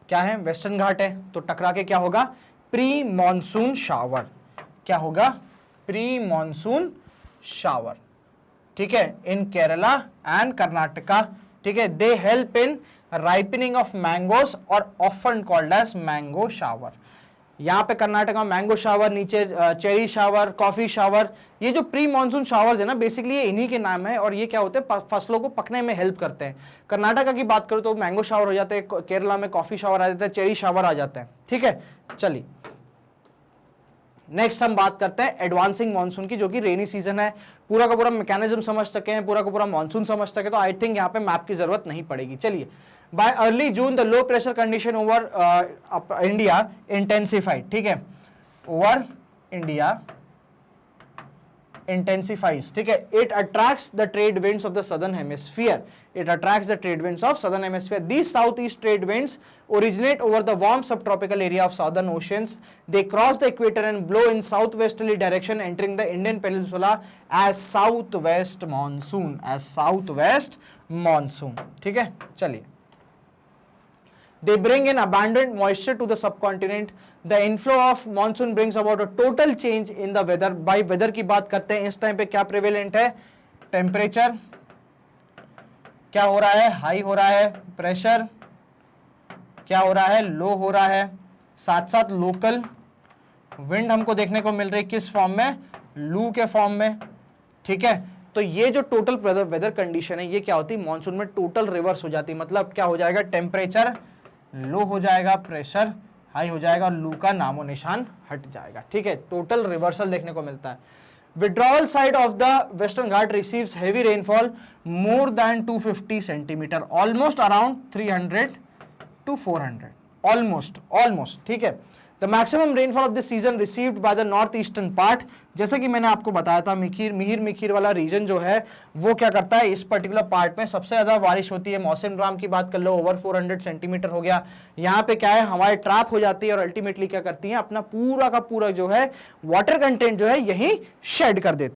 क्या है? वेस्टर्न घाट है. तो टकरा के क्या होगा? Pre monsoon shower. क्या होगा? Pre monsoon shower. ठीक है, इन केरला एंड कर्नाटका. ठीक है, they help in ripening of mangoes और often called as mango shower. यहाँ पे कर्नाटका मैंगो शावर, नीचे चेरी शावर, कॉफी शावर. ये जो प्री मॉनसून शावर्स है ना, बेसिकली ये इन्हीं के नाम है और ये क्या होते हैं? फसलों को पकने में हेल्प करते हैं. कर्नाटका की बात करो तो मैंगो शावर हो जाते हैं, केरला में कॉफी शावर आ जाता है, चेरी शावर आ जाते हैं. ठीक है, चलिए नेक्स्ट हम बात करते हैं एडवांसिंग मॉनसून की, जो कि रेनी सीजन है. पूरा का पूरा मैकेनिज्म समझ सके हैं, पूरा का पूरा मॉनसून समझ सके, तो आई थिंक यहाँ पे मैप की जरूरत नहीं पड़ेगी. चलिए, bye early June the low pressure condition over India intensified. ठीक है, ओवर इंडिया intensifies. ठीक है, it attracts the trade winds of the southern hemisphere. It attracts the trade winds of southern hemisphere. These southeast trade winds originate over the warm subtropical area of southern oceans. They cross the equator and blow in southwesterly direction, entering the Indian peninsula as southwest monsoon. As southwest monsoon. ठीक है, चलिए. They bring in abundant moisture to the subcontinent. The inflow of monsoon brings about a total change in the weather. By weather की बात करते हैं, इस time पे क्या प्रेवेलेंट है? टेम्परेचर क्या हो रहा है? हाई हो रहा है. प्रेशर क्या हो रहा है? लो हो रहा है. साथ साथ लोकल विंड हमको देखने को मिल रही है किस फॉर्म में? लू के फॉर्म में. ठीक है, तो ये जो टोटल वेदर कंडीशन है, ये क्या होती है? मॉनसून में टोटल रिवर्स हो जाती है. मतलब क्या हो जाएगा? टेम्परेचर लो हो जाएगा, प्रेशर हाई हो जाएगा और लू का नामो निशान हट जाएगा. ठीक है, टोटल रिवर्सल देखने को मिलता है. Withdrawal side of the western Ghat receives heavy rainfall more than 250 centimetre, almost around 300 to 400, almost. ठीक है, the maximum rainfall of this season received by the north eastern part. जैसे कि मैंने आपको बताया था, मिहिर वाला रीजन जो है वो क्या करता है? इस पर्टिकुलर पार्ट में सबसे ज्यादा बारिश होती है. मौसम राम की बात कर लो, ओवर 400 सेंटीमीटर हो गया. यहाँ पे क्या है? हवाएं ट्रैप हो जाती है और अल्टीमेटली क्या करती हैं? अपना पूरा का पूरा जो है वाटर कंटेंट जो है यही शेड कर देती.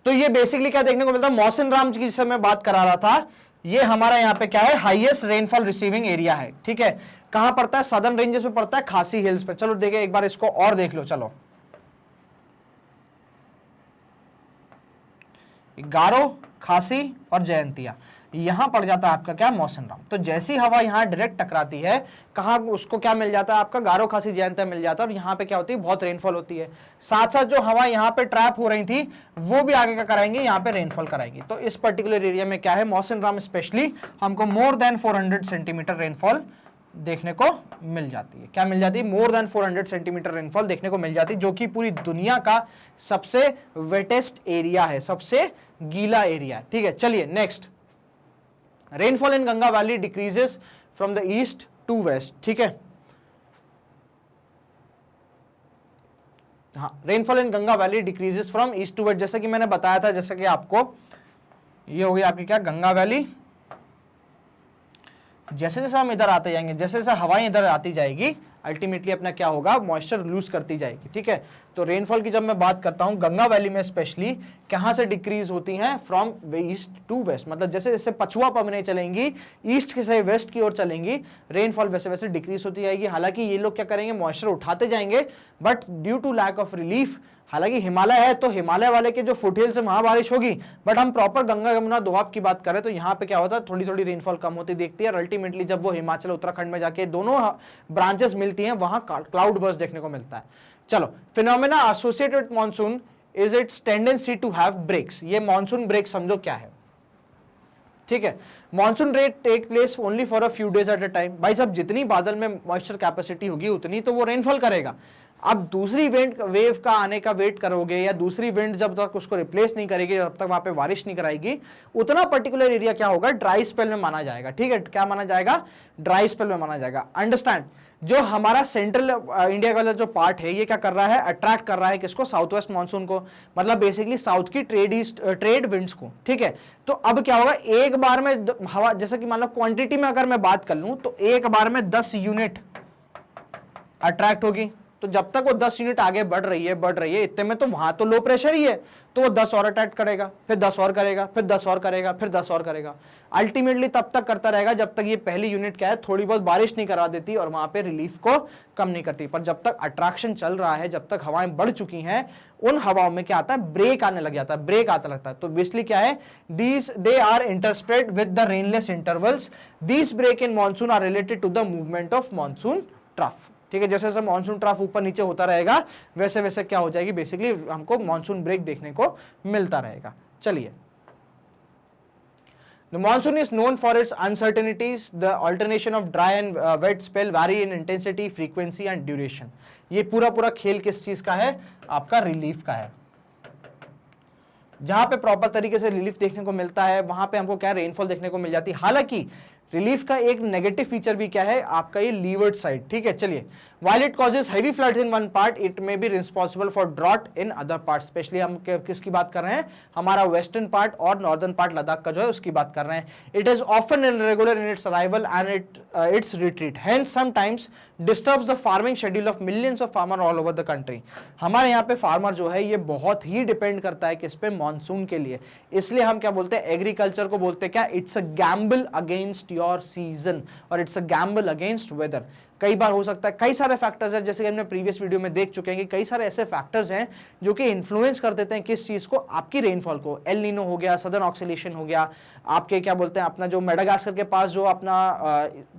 तो ये बेसिकली क्या देखने को मिलता है? मौसम राम की जिससे मैं बात करा रहा था, ये हमारा यहाँ पे क्या है? हाईएस्ट रेनफॉल रिसीविंग एरिया है. ठीक है, कहां पड़ता है? सदर्न रेंजेस में पड़ता है, खासी हिल्स पे. चलो देखिए एक बार इसको और देख लो. चलो, गारो, खासी और जयंतिया, यहां पड़ जाता है आपका क्या? मौसम. तो जैसी हवा यहां डायरेक्ट टकराती है, कहां उसको क्या मिल जाता है? आपका गारो, खासी, जयंतिया मिल जाता है और यहां पे क्या होती है? बहुत रेनफॉल होती है. साथ साथ जो हवा यहां पे ट्रैप हो रही थी वो भी आगे क्या कराएंगे? यहां पे रेनफॉल कराएंगी. तो इस पर्टिकुलर एरिया में क्या है? मौसम स्पेशली हमको मोर देन 400 सेंटीमीटर रेनफॉल देखने को मिल जाती है. क्या मिल जाती है? मोर देन 400 सेंटीमीटर रेनफॉल देखने को मिल जाती है, जो कि पूरी दुनिया का सबसे वेटेस्ट एरिया है, सबसे गीला एरिया. ठीक है, चलिए next. Rainfall in Ganga valley decreases from the east to west. ठीक है, हाँ, rainfall in Ganga valley decreases from east to west. जैसे कि मैंने बताया था, जैसे कि आपको ये हो गई आपकी क्या? गंगा वैली. जैसे जैसे हम इधर आते जाएंगे, जैसे जैसे हवाएं इधर आती जाएगी, अल्टीमेटली अपना क्या होगा, मॉइस्चर लूज करती जाएगी। ठीक है, तो रेनफॉल की जब मैं बात करता हूं गंगा वैली में स्पेशली कहां से डिक्रीज होती हैं, फ्रॉम ईस्ट टू वेस्ट, मतलब जैसे जैसे पछुआ पवनें चलेंगी ईस्ट से वेस्ट की ओर चलेंगी, रेनफॉल वैसे वैसे डिक्रीज होती जाएगी। हालांकि ये लोग क्या करेंगे, मॉइस्चर उठाते जाएंगे, but due to lack of relief, हालांकि हिमालय है तो हिमालय वाले के जो फुटहिल्स है वहां बारिश होगी, बट हम प्रॉपर गंगा यमुना दोआब की बात करें तो यहाँ पे क्या होता है, थोड़ी थोड़ी रेनफॉल कम होती दिखती है, और अल्टीमेटली जब वो हिमाचल उत्तराखंड में जाके दोनों ब्रांचेस मिलती हैं वहां क्लाउड बर्स्ट देखने को मिलता है। चलो, phenomena associated monsoon is its tendency to have breaks. ये मॉनसून ब्रेक समझो क्या है। ठीक है, monsoon rate take place only for a few days at a time. भाई साहब जितनी बादल में मॉइस्चर कैपेसिटी होगी उतनी तो वो रेनफॉल करेगा। अब दूसरी वेव का आने का वेट करोगे, या दूसरी विंड जब तक उसको रिप्लेस नहीं करेगी, जब तक वहां पे बारिश नहीं कराएगी, उतना पर्टिकुलर एरिया क्या होगा, ड्राई स्पेल में माना जाएगा। ठीक है, क्या माना जाएगा, ड्राई स्पेल में माना जाएगा। अंडरस्टैंड, जो हमारा सेंट्रल इंडिया का जो पार्ट है ये क्या कर रहा है, अट्रैक्ट कर रहा है किसको, साउथ वेस्ट मानसून को, मतलब बेसिकली साउथ की ट्रेड विंड्स को। ठीक है, तो अब क्या होगा, एक बार में हवा, जैसे कि मान लो क्वांटिटी में अगर मैं बात कर लूं तो एक बार में 10 यूनिट अट्रैक्ट होगी। तो जब तक वो 10 यूनिट आगे बढ़ रही है इतने में तो वहां तो लो प्रेशर ही है, तो वो 10 और अटैक करेगा, फिर 10 और करेगा, फिर 10 और करेगा, फिर 10 और करेगा। अल्टीमेटली तब तक करता रहेगा जब तक ये पहली यूनिट क्या है, थोड़ी बहुत बारिश नहीं करा देती और वहां पे रिलीफ को कम नहीं करती। पर जब तक अट्रैक्शन चल रहा है, जब तक हवाएं बढ़ चुकी हैं, उन हवाओं में क्या आता है, ब्रेक आने लग जाता है, ब्रेक आता लगता है। तो बेसिकली क्या है, they are interspersed with the rainless intervals. These break in monsoon are related to the movement of monsoon trough. ठीक है, जैसे जैसे मानसून ट्रफ ऊपर नीचे होता रहेगा वैसे वैसे क्या हो जाएगी, बेसिकली हमको मानसून ब्रेक देखने को मिलता रहेगा। चलिए, The monsoon is known for its uncertainties. The alternation of dry and wet spell vary in intensity, frequency and duration. ये पूरा खेल किस चीज का है, आपका रिलीफ का है। जहां पे प्रॉपर तरीके से रिलीफ देखने को मिलता है वहां पे हमको क्या, रेनफॉल देखने को मिल जाती है। हालांकि रिलीफ का एक नेगेटिव फीचर भी क्या है, आपका ये लीवर्ड साइड। ठीक है, चलिए, while it causes heavy floods in one part, it may be responsible for drought in other parts. Specially हम किसकी बात कर रहे हैं, हमारा वेस्टर्न पार्ट और नॉर्दर्न पार्ट लद्दाख का जो है उसकी बात कर रहे हैं। It is often irregular in its arrival and its retreat, hence sometimes disturbs the farming schedule of millions of farmers all over the country. हमारे यहाँ पे फार्मर जो है ये बहुत ही डिपेंड करता है किस पे, मानसून के लिए। इसलिए हम क्या बोलते हैं, एग्रीकल्चर को बोलते हैं क्या, it's a gamble against your season और it's a gamble against weather. कई बार हो सकता है, कई सारे फैक्टर्स हैं, जैसे कि हमने प्रीवियस वीडियो में देख चुके हैं कि कई सारे ऐसे फैक्टर्स हैं जो कि इन्फ्लुएंस कर देते हैं किस चीज को, आपकी रेनफॉल को। एल नीनो हो गया, सदर्न ऑक्सीलेशन हो गया, आपके क्या बोलते हैं, अपना जो मेडागास्कर के पास जो अपना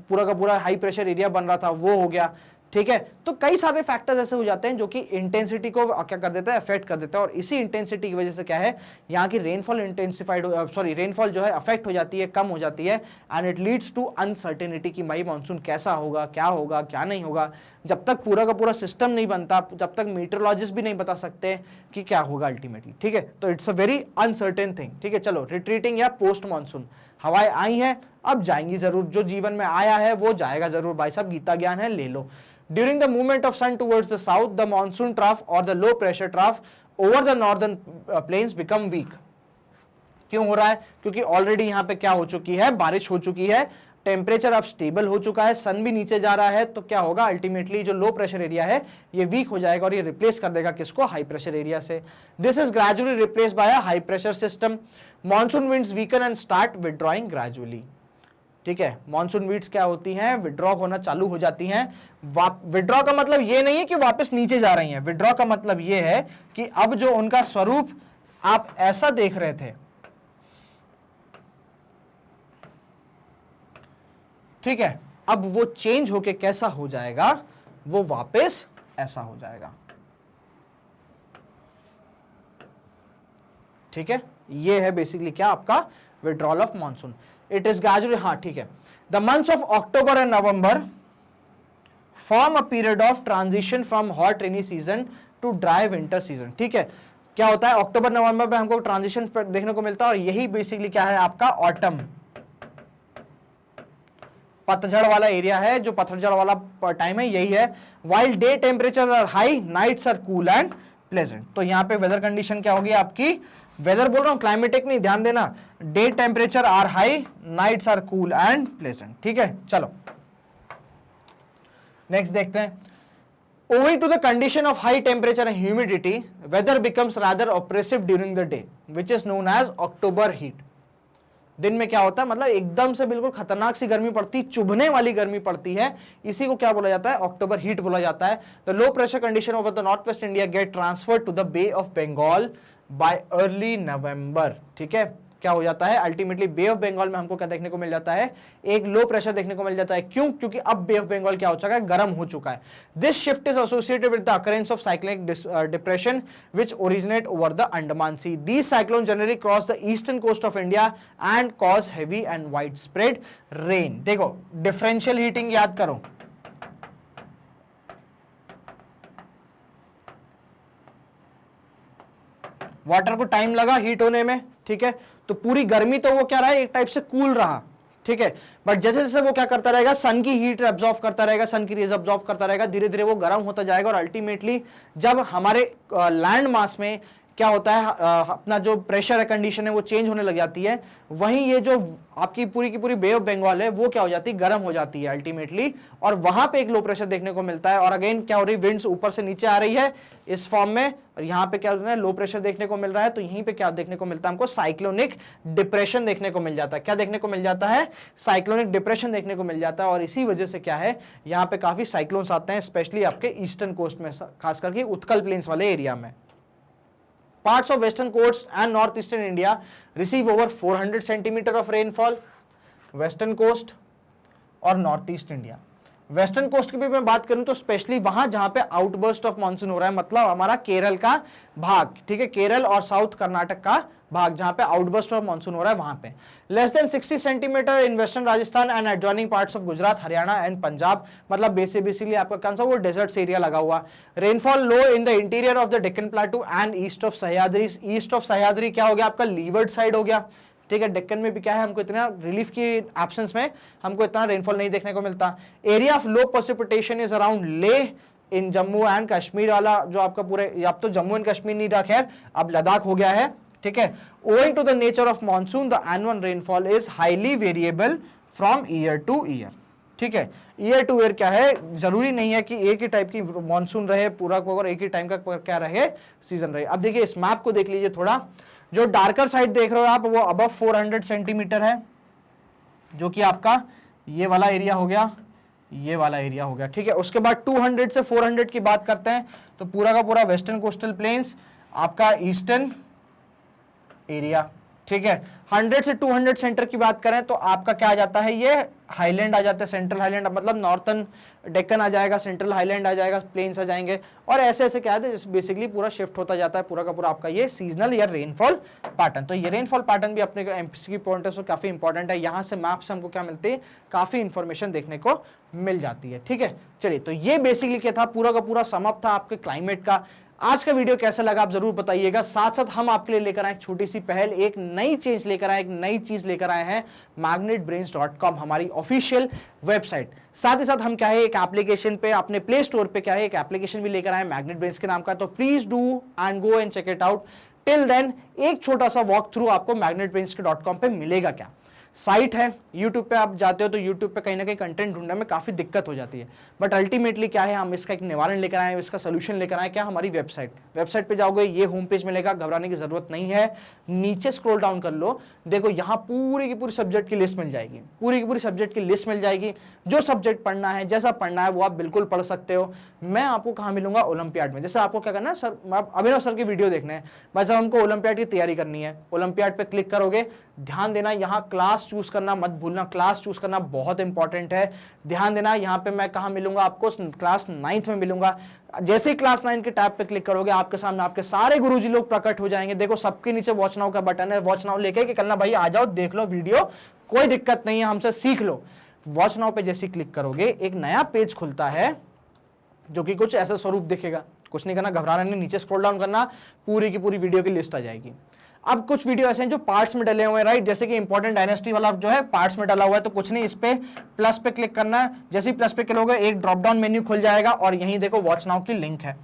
पूरा का पूरा हाई प्रेशर एरिया बन रहा था वो हो गया। ठीक है, तो कई सारे फैक्टर्स ऐसे हो जाते हैं जो कि इंटेंसिटी को क्या कर देता है, अफेक्ट कर देता है, और इसी इंटेंसिटी की वजह से क्या है, यहाँ की रेनफॉल रेनफॉल जो है अफेक्ट हो जाती है, कम हो जाती है, and it leads to uncertainty कि भाई मानसून कैसा होगा, क्या नहीं होगा। जब तक पूरा का पूरा सिस्टम नहीं बनता, जब तक मीटरोलॉजिस्ट भी नहीं बता सकते कि क्या होगा अल्टीमेटली। ठीक है, तो it's a very uncertain thing. ठीक है, चलो, रिट्रीटिंग या पोस्ट मानसून, हवाएं आई हैं अब जाएंगी जरूर, जो जीवन में आया है वो जाएगा जरूर। भाई साहब गीता ज्ञान है, ले लो। During the movement of sun towards the south, the monsoon trough or the low pressure trough over the northern plains become weak. क्यों हो रहा है, क्योंकि ऑलरेडी यहाँ पे क्या हो चुकी है, बारिश हो चुकी है, टेम्परेचर अब स्टेबल हो चुका है, सन भी नीचे जा रहा है, तो क्या होगा, अल्टीमेटली जो लो प्रेशर एरिया है ये वीक हो जाएगा और ये रिप्लेस कर देगा किसको, हाई प्रेशर एरिया से। This is gradually replace by a high pressure system. Monsoon winds weaken and start withdrawing gradually. ठीक है, मॉनसून विंड्स क्या होती हैं, विड्रॉ होना चालू हो जाती हैं। विड्रॉ का मतलब ये नहीं है कि वापस नीचे जा रही हैं, विड्रॉ का मतलब ये है कि अब जो उनका स्वरूप आप ऐसा देख रहे थे, ठीक है, अब वो चेंज होके कैसा हो जाएगा, वो वापस ऐसा हो जाएगा। ठीक है, ये है बेसिकली क्या, आपका withdrawal of monsoon. It is gradually, हाँ ठीक है, the months of October and November form a period of transition from hot rainy season two dry winter season. ठीक है, क्या होता है, अक्टूबर नवंबर में हमको ट्रांजिशन देखने को मिलता है, और यही बेसिकली क्या है, आपका ऑटम, पतझड़ वाला एरिया है, जो पतझड़ वाला टाइम है यही है। While day temperature are high, nights are cool and pleasant. तो यहाँ पे वेदर कंडीशन क्या होगी आपकी, वेदर बोल रहा हूं, क्लाइमेटिक नहीं, ध्यान देना, day temperature are high, nights are cool and pleasant. ठीक है, चलो, नेक्स्ट देखते हैं, owing to the condition of high temperature and humidity, weather becomes rather oppressive during the day, which is known as October heat. दिन में क्या होता है, मतलब एकदम से बिल्कुल खतरनाक सी गर्मी पड़ती, चुभने वाली गर्मी पड़ती है, इसी को क्या बोला जाता है, अक्टूबर हीट बोला जाता है. The low pressure condition over the north west India get transferred to the Bay of Bengal by early November. ठीक है, क्या हो जाता है, अल्टीमेटली बे ऑफ बंगाल में हमको क्या देखने को मिल जाता है, एक लो प्रेशर देखने को मिल जाता है. क्यों? क्योंकि अब बे ऑफ बंगाल क्या हो चुका है, गर्म हो चुका है. This shift is associated with the occurrence of cyclonic depression which originate over the Andaman sea. These cyclone generally cross the eastern coast of India and cause heavy and wide spread rain. देखो differential heating याद करो, water को time लगा heat होने में, ठीक है, तो पूरी गर्मी तो वो क्या रहा है, एक टाइप से कूल रहा, ठीक है, बट जैसे जैसे वो क्या करता रहेगा, सन की हीट एब्जॉर्ब करता रहेगा, सन की रेज एब्जॉर्ब करता रहेगा, धीरे धीरे वो गर्म होता जाएगा और अल्टीमेटली जब हमारे लैंड मास में क्या होता है, अपना जो प्रेशर है, कंडीशन है, वो चेंज होने लग जाती है. वहीं ये जो आपकी पूरी की पूरी बे ऑफ बंगाल है वो क्या हो जाती है, गर्म हो जाती है अल्टीमेटली, और वहां पे एक लो प्रेशर देखने को मिलता है. और अगेन क्या हो रही है, विंड्स ऊपर से नीचे आ रही है इस फॉर्म में, और यहाँ पे क्या है, लो प्रेशर देखने को मिल रहा है. तो यहीं पे क्या देखने को मिलता है हमको, साइक्लोनिक डिप्रेशन देखने को मिल जाता है. क्या देखने को मिल जाता है, साइक्लोनिक डिप्रेशन देखने को मिल जाता है. और इसी वजह से क्या है, यहाँ पे काफी साइक्लोन्स आते हैं, स्पेशली आपके ईस्टर्न कोस्ट में, खास करके उत्कल प्लेन्स वाले एरिया में. Parts of western coast and northeastern India receive over 400 centimeter of rainfall. Western coast और north east India, western coast की भी मैं बात करूं तो स्पेशली वहां जहां पे आउटबर्स्ट ऑफ मानसून हो रहा है, मतलब हमारा केरल का भाग, ठीक है, केरल और साउथ कर्नाटक का भाग जहां पे आउटबर्स्ट ऑफ मानसून हो रहा है वहां पे. Less than 60 centimetre in western Rajasthan and adjoining parts of Gujarat, Haryana and Punjab, मतलब बेसिकली आपका कौन सा वो डेजर्ट एरिया लगा हुआ. Rainfall low in the interior of the Deccan प्लेटू and east of Sahyadri. East of Sahyadri क्या हो गया आपका, लीवर्ड साइड हो गया, ठीक है. डेक्कन में भी क्या है, हमको इतना रिलीफ की एब्सेंस में हमको इतना रेनफॉल नहीं देखने को मिलता. Area of low precipitation is around Leh in Jammu and Kashmir वाला जो आपका पूरे, अब तो जम्मू एंड कश्मीर नहीं रहा, खैर अब लद्दाख हो गया है, ठीक है. Owing to the nature of monsoon the annual rainfall is highly variable from year to year, ठीक है. ईयर टू ईयर क्या है, जरूरी नहीं है कि एक ही टाइप की मानसून रहे पूरा, और एक ही टाइम का क्या रहे, सीजन रहे. अब देखिए इस मैप को देख लीजिए थोड़ा, जो डार्कर साइड देख रहे हो आप वो अबव 400 सेंटीमीटर है, जो कि आपका ये वाला एरिया हो गया, ये वाला एरिया हो गया, ठीक है. उसके बाद 200 से 400 की बात करते हैं तो पूरा का पूरा वेस्टर्न कोस्टल प्लेन्स, आपका ईस्टर्न एरिया, ठीक है. 100 से 200 सेंटर की बात करें तो आपका क्या आ जाता है, ये हाईलैंड आ जाता है, सेंट्रल हाईलैंड, मतलब नॉर्थन डेक्कन आ जाएगा, सेंट्रल हाईलैंड आ जाएगा, प्लेन्स आ जाएंगे, और ऐसे ऐसे क्या है, बेसिकली पूरा शिफ्ट होता जाता है पूरा का पूरा आपका ये सीजनल या रेनफॉल पैटर्न. तो ये रेनफॉल पैटर्न भी अपने एमपीसी की पॉइंट ऑफ व्यू काफी इंपॉर्टेंट है. यहाँ से मैप से हमको क्या मिलती है, काफी इंफॉर्मेशन देखने को मिल जाती है, ठीक है. चलिए, तो ये बेसिकली क्या था, पूरा का पूरा समअप था आपके क्लाइमेट का. आज का वीडियो कैसा लगा आप जरूर बताइएगा. साथ साथ हम आपके लिए लेकर आए एक छोटी सी पहल, एक नई चेंज लेकर आए, एक नई चीज लेकर आए हैं, magnetbrains.com हमारी ऑफिशियल वेबसाइट. साथ ही साथ हम क्या है, एक एप्लीकेशन पे अपने प्ले स्टोर पे क्या है, एक एप्लीकेशन भी लेकर आए मैग्नेट ब्रेन्स के नाम का. तो please do and go and check it out. Till then एक छोटा सा वॉक थ्रू आपको magnetbrains.com पे मिलेगा. क्या साइट है, यूट्यूब पे आप जाते हो तो यूट्यूब पे कहीं ना कहीं कंटेंट ढूंढने में काफी दिक्कत हो जाती है, बट अल्टीमेटली क्या है, हम इसका एक निवारण लेकर आए, इसका सोल्यूशन लेकर आए. क्या, हमारी वेबसाइट पे जाओगे, ये होम पेज मिलेगा, घबराने की जरूरत नहीं है. नीचे स्क्रॉल डाउन कर लो, देखो यहाँ पूरी की पूरी सब्जेक्ट की लिस्ट मिल जाएगी, पूरी की पूरी सब्जेक्ट की लिस्ट मिल जाएगी. जो सब्जेक्ट पढ़ना है, जैसा पढ़ना है वो आप बिल्कुल पढ़ सकते हो. मैं आपको कहाँ मिलूंगा, ओलंपियाड में. जैसे आपको क्या करना है, सर अभिनव सर की वीडियो देखना है, भाई साहब हमको ओलंपियाड की तैयारी करनी है, ओलंपियाड पे क्लिक करोगे, ध्यान देना यहाँ क्लास चूज करना मत भूलना, क्लास चूज करना बहुत इंपॉर्टेंट है. ध्यान देना यहाँ पे मैं कहाँ मिलूंगा आपको, क्लास 9th में मिलूंगा. जैसे ही क्लास 9 के टैब पे क्लिक करोगे, आपके सामने आपके सारे गुरुजी लोग प्रकट हो जाएंगे. देखो सबके नीचे वॉच नाउ का बटन है, वॉच नाउ लेके कि कलना भाई आ जाओ, देख लो वीडियो, कोई दिक्कत नहीं है, हमसे सीख लो. वॉच नाउ पे जैसे क्लिक करोगे एक नया पेज खुलता है जो कि कुछ ऐसा स्वरूप दिखेगा. कुछ नहीं करना, घबराना नहीं, नीचे स्क्रॉल डाउन करना, पूरी की पूरी वीडियो की लिस्ट आ जाएगी. अब कुछ वीडियो ऐसे हैं जो पार्ट्स में डले हुए हैं, राइट, जैसे कि इंपॉर्टेंट डायनेस्टी वाला जो है पार्ट्स में डला हुआ है. तो कुछ नहीं, इस पे प्लस पे क्लिक करना है. जैसे ही प्लस पे क्लिक होगा एक ड्रॉप डाउन मेन्यू खुल जाएगा और यहीं देखो वॉच नाउ की लिंक है,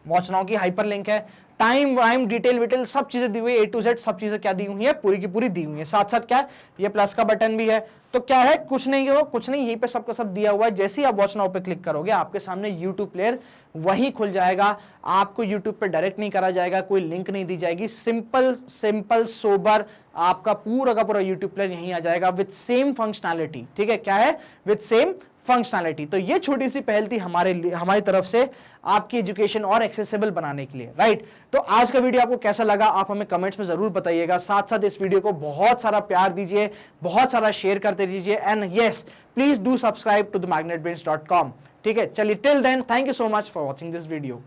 वॉच नाउ की हाइपर लिंक है. टाइम वाइम डिटेल विटेल सब चीजें दी हुई है, A to Z सब चीजें क्या दी हुई है, पूरी की पूरी दी हुई है। साथ साथ क्या ये प्लस का बटन भी है, तो क्या है कुछ नहीं हो कुछ नहीं, यहीं पे सबका सब दिया हुआ है। जैसे ही आप वॉच नाउ पे क्लिक करोगे आपके सामने YouTube प्लेयर वही खुल जाएगा, आपको YouTube पे डायरेक्ट नहीं करा जाएगा, कोई लिंक नहीं दी जाएगी, सिंपल सिंपल सोबर आपका पूरा का पूरा YouTube प्लेयर यहीं आ जाएगा विद सेम फंक्शनैलिटी। ठीक है, क्या है, विद सेम फंक्शनैलिटी। तो ये छोटी सी पहल थी हमारी तरफ से आपकी एजुकेशन और एक्सेसिबल बनाने के लिए, राइट। तो आज का वीडियो आपको कैसा लगा आप हमें कमेंट्स में जरूर बताइएगा। साथ साथ इस वीडियो को बहुत सारा प्यार दीजिए, बहुत सारा शेयर करते दीजिए, and yes please do subscribe to the magnetbrains.com। ठीक है, चलिए till then thank you so much for watching this video.